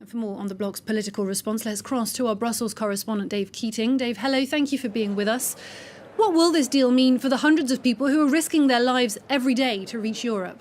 For more on the blog's political response, let's cross to our Brussels correspondent, Dave Keating. Dave, hello, thank you for being with us. What will this deal mean for the hundreds of people who are risking their lives every day to reach Europe?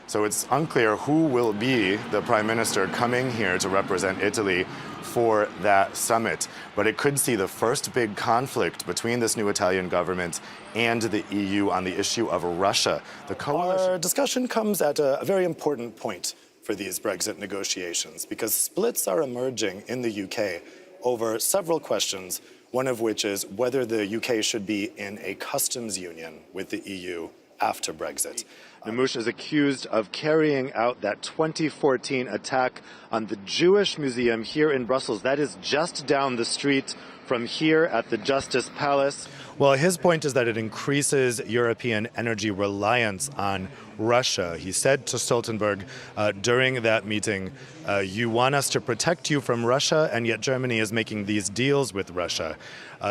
So it's unclear who will be the Prime Minister coming here to represent Italy for that summit. But it could see the first big conflict between this new Italian government and the EU on the issue of Russia. The coalition. Our discussion comes at a very important point for these Brexit negotiations, because splits are emerging in the UK over several questions, one of which is whether the UK should be in a customs union with the EU after Brexit. Namouche is accused of carrying out that 2014 attack on the Jewish Museum here in Brussels. That is just down the street from here at the Justice Palace. Well, his point is that it increases European energy reliance on Russia. He said to Stoltenberg during that meeting, you want us to protect you from Russia, and yet Germany is making these deals with Russia.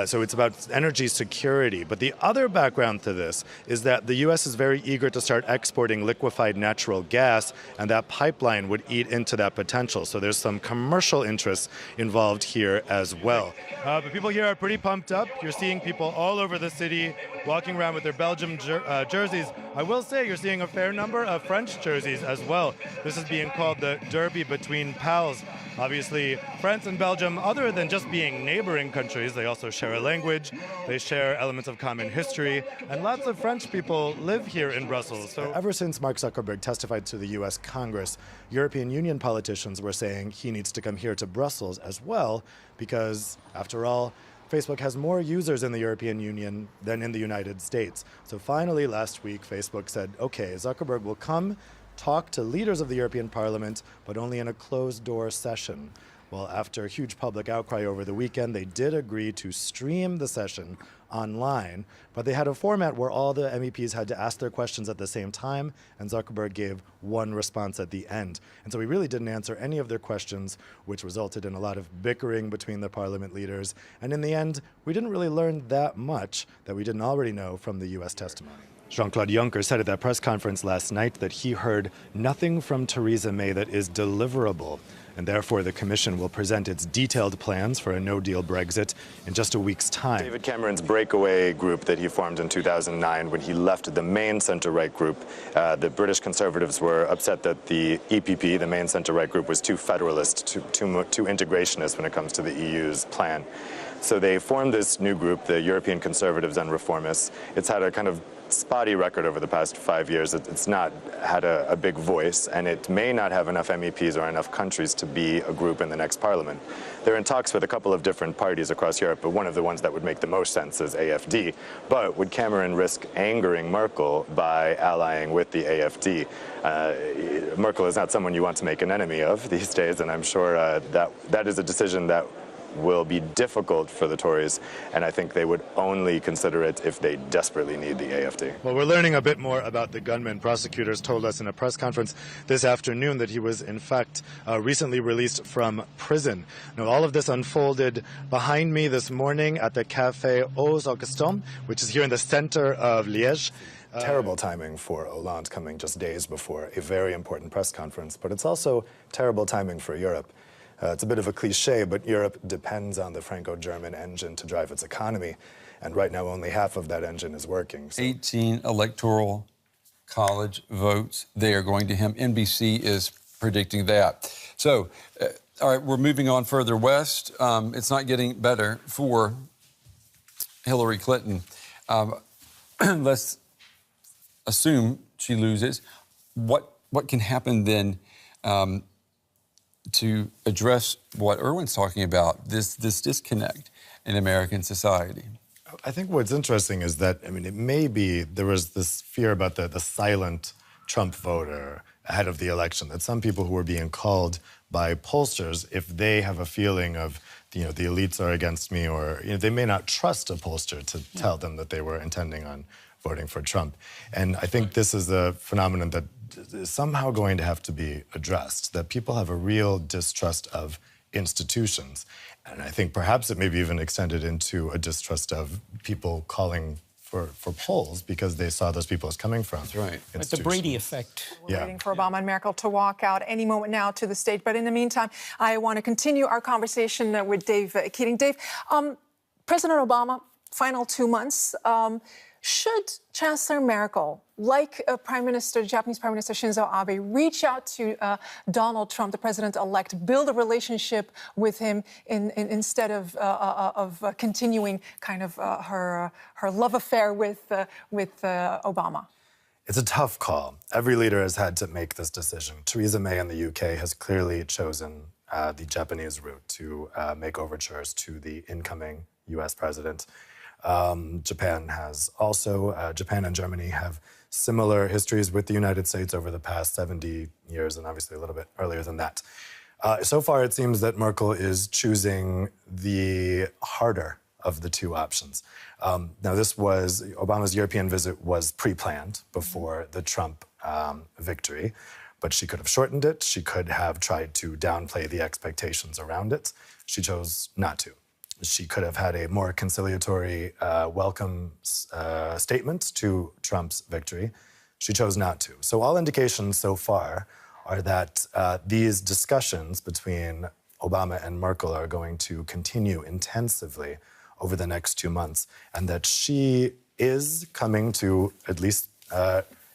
So it's about energy security. But the other background to this is that the U.S. is very eager to start exporting liquefied natural gas, and that pipeline would eat into that potential. So there's some commercial interests involved here as well. But people here are pretty pumped up. You're seeing people all over the city walking around with their Belgium jerseys. I will say you're seeing a fair number of French jerseys as well. This is being called the Derby between pals. Obviously, France and Belgium, other than just being neighboring countries, they also share a language, they share elements of common history, and lots of French people live here in Brussels. So ever since Mark Zuckerberg testified to the U.S. Congress, European Union politicians were saying he needs to come here to Brussels as well, because, after all, Facebook has more users in the European Union than in the United States. So finally, last week, Facebook said, okay, Zuckerberg will come talk to leaders of the European Parliament, but only in a closed-door session. Well, after a huge public outcry over the weekend, they did agree to stream the session online, but they had a format where all the MEPs had to ask their questions at the same time, and Zuckerberg gave one response at the end. And so he really didn't answer any of their questions, which resulted in a lot of bickering between the parliament leaders. And in the end, we didn't really learn that much that we didn't already know from the U.S. testimony. Jean-Claude Juncker said at that press conference last night that he heard nothing from Theresa May that is deliverable, and therefore the Commission will present its detailed plans for a no-deal Brexit in just a week's time. David Cameron's breakaway group that he formed in 2009 when he left the main centre-right group, the British Conservatives were upset that the EPP, the main centre-right group, was too federalist, too integrationist when it comes to the EU's plan. So they formed this new group, the European Conservatives and Reformists. It's had a kind of spotty record over the past 5 years. It's not had a big voice, and it may not have enough MEPs or enough countries to be a group in the next parliament. They're in talks with a couple of different parties across Europe, but one of the ones that would make the most sense is AFD. But would Cameron risk angering Merkel by allying with the AFD? Merkel is not someone you want to make an enemy of these days, and I'm sure that is a decision that will be difficult for the Tories, and I think they would only consider it if they desperately need the AFD. Well, we're learning a bit more about the gunman. Prosecutors told us in a press conference this afternoon that he was, in fact, recently released from prison. Now, all of this unfolded behind me this morning at the Café Aux Augustins, which is here in the center of Liège. Terrible timing for Hollande coming just days before a very important press conference, but it's also terrible timing for Europe. It's a bit of a cliche, but Europe depends on the Franco-German engine to drive its economy, and right now only half of that engine is working. So 18 electoral college votes. They are going to him. NBC is predicting that. So, all right, we're moving on further west. It's not getting better for Hillary Clinton. Let's assume she loses. What can happen then to address what Erwin's talking about, this disconnect in American society? I think what's interesting is that, I mean, it may be there was this fear about the silent Trump voter ahead of the election, that some people who were being called by pollsters, if they have a feeling of, the elites are against me, or they may not trust a pollster to tell them that they were intending on voting for Trump. And I think this is a phenomenon that is somehow going to have to be addressed, that people have a real distrust of institutions. And I think perhaps it may be even extended into a distrust of people calling for polls because they saw those people as coming from. That's right. It's the Brady effect. We're waiting for Obama and Merkel to walk out any moment now to the stage. But in the meantime, I want to continue our conversation with Dave Keating. Dave, President Obama, final 2 months. Should Chancellor Merkel, like Japanese Prime Minister Shinzo Abe, reach out to Donald Trump, the president-elect, build a relationship with him instead of continuing kind of her love affair with Obama? It's a tough call. Every leader has had to make this decision. Theresa May in the UK has clearly chosen the Japanese route to make overtures to the incoming US president. Japan has also, Japan and Germany have similar histories with the United States over the past 70 years, and obviously a little bit earlier than that. So far, it seems that Merkel is choosing the harder of the two options. Now, Obama's European visit was pre-planned before the Trump victory, but she could have shortened it. She could have tried to downplay the expectations around it. She chose not to. She could have had a more conciliatory welcome statement to Trump's victory. She chose not to. So all indications so far are that these discussions between Obama and Merkel are going to continue intensively over the next 2 months, and that she is coming to at least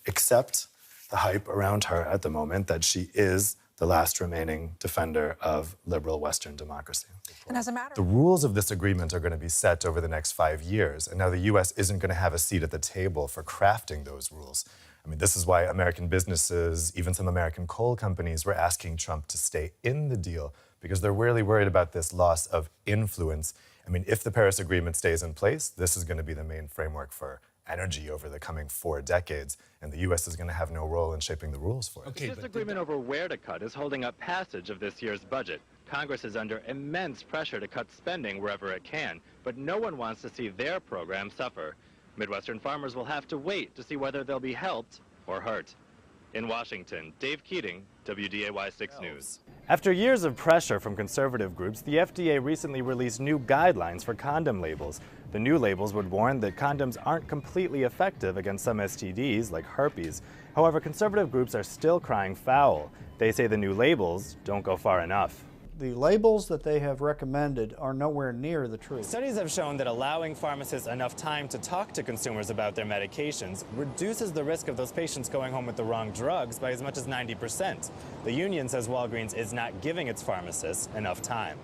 accept the hype around her at the moment, that she is the last remaining defender of liberal Western democracy. And as a matter The rules of this agreement are going to be set over the next 5 years, and now the U.S. isn't going to have a seat at the table for crafting those rules. I mean, this is why American businesses, even some American coal companies, were asking Trump to stay in the deal because they're really worried about this loss of influence. I mean, if the Paris Agreement stays in place, this is going to be the main framework for energy over the coming 4 decades, and the U.S. is going to have no role in shaping the rules for it. Okay, the disagreement over where to cut is holding up passage of this year's budget. Congress is under immense pressure to cut spending wherever it can, but no one wants to see their program suffer. Midwestern farmers will have to wait to see whether they'll be helped or hurt. In Washington, Dave Keating, WDAY 6 News. After years of pressure from conservative groups, the FDA recently released new guidelines for condom labels. The new labels would warn that condoms aren't completely effective against some STDs, like herpes. However, conservative groups are still crying foul. They say the new labels don't go far enough. The labels that they have recommended are nowhere near the truth. Studies have shown that allowing pharmacists enough time to talk to consumers about their medications reduces the risk of those patients going home with the wrong drugs by as much as 90%. The union says Walgreens is not giving its pharmacists enough time.